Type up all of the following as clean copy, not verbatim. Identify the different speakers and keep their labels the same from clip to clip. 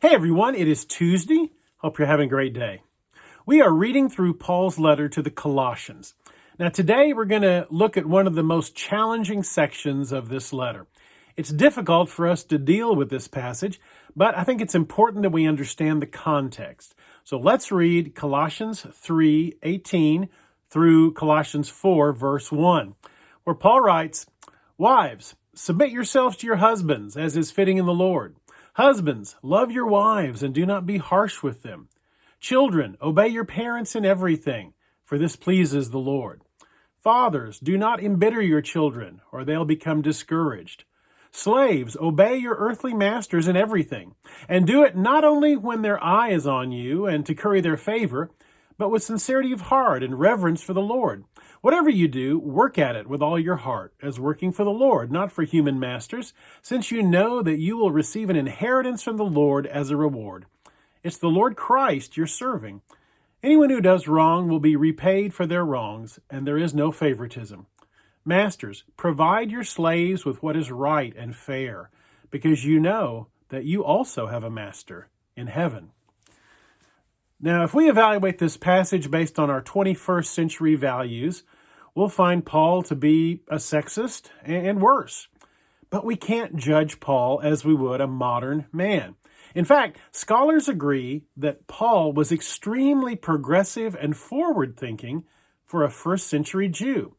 Speaker 1: Hey everyone, it is Tuesday. Hope you're having a great day. We are reading through Paul's letter to the Colossians. Now today we're going to look at one of the most challenging sections of this letter. It's difficult for us to deal with this passage, but I think it's important that we understand the context. So let's read Colossians 3:18 through Colossians 4 verse 1, where Paul writes, "Wives, submit yourselves to your husbands as is fitting in the Lord. Husbands, love your wives and do not be harsh with them. Children, obey your parents in everything, for this pleases the Lord. Fathers, do not embitter your children, or they'll become discouraged. Slaves, obey your earthly masters in everything, and do it not only when their eye is on you and to curry their favor, but with sincerity of heart and reverence for the Lord. Whatever you do, work at it with all your heart, as working for the Lord, not for human masters, since you know that you will receive an inheritance from the Lord as a reward. It's the Lord Christ you're serving. Anyone who does wrong will be repaid for their wrongs, and there is no favoritism. Masters, provide your slaves with what is right and fair, because you know that you also have a master in heaven." Now, if we evaluate this passage based on our 21st century values, we'll find Paul to be a sexist and worse. But we can't judge Paul as we would a modern man. In fact, scholars agree that Paul was extremely progressive and forward-thinking for a first century Jew.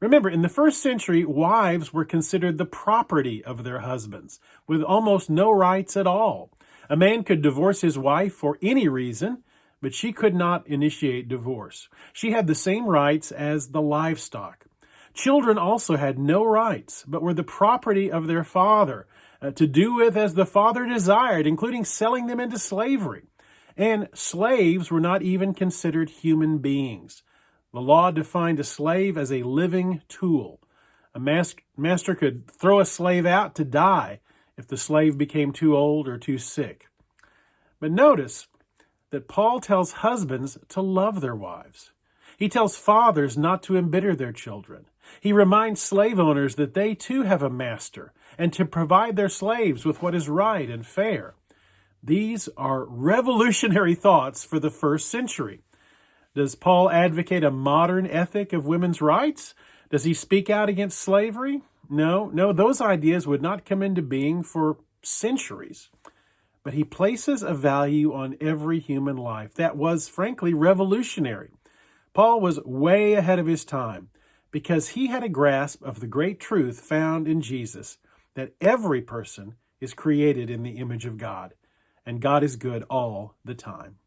Speaker 1: Remember, in the first century, wives were considered the property of their husbands, with almost no rights at all. A man could divorce his wife for any reason, but she could not initiate divorce. She had the same rights as the livestock. Children also had no rights, but were the property of their father, to do with as the father desired, including selling them into slavery. And slaves were not even considered human beings. The law defined a slave as a living tool. A master could throw a slave out to die if the slave became too old or too sick. But notice that Paul tells husbands to love their wives. He tells fathers not to embitter their children. He reminds slave owners that they too have a master and to provide their slaves with what is right and fair. These are revolutionary thoughts for the first century. Does Paul advocate a modern ethic of women's rights? Does he speak out against slavery? No, those ideas would not come into being for centuries. But he places a value on every human life that was, frankly, revolutionary. Paul was way ahead of his time because he had a grasp of the great truth found in Jesus, that every person is created in the image of God, and God is good all the time.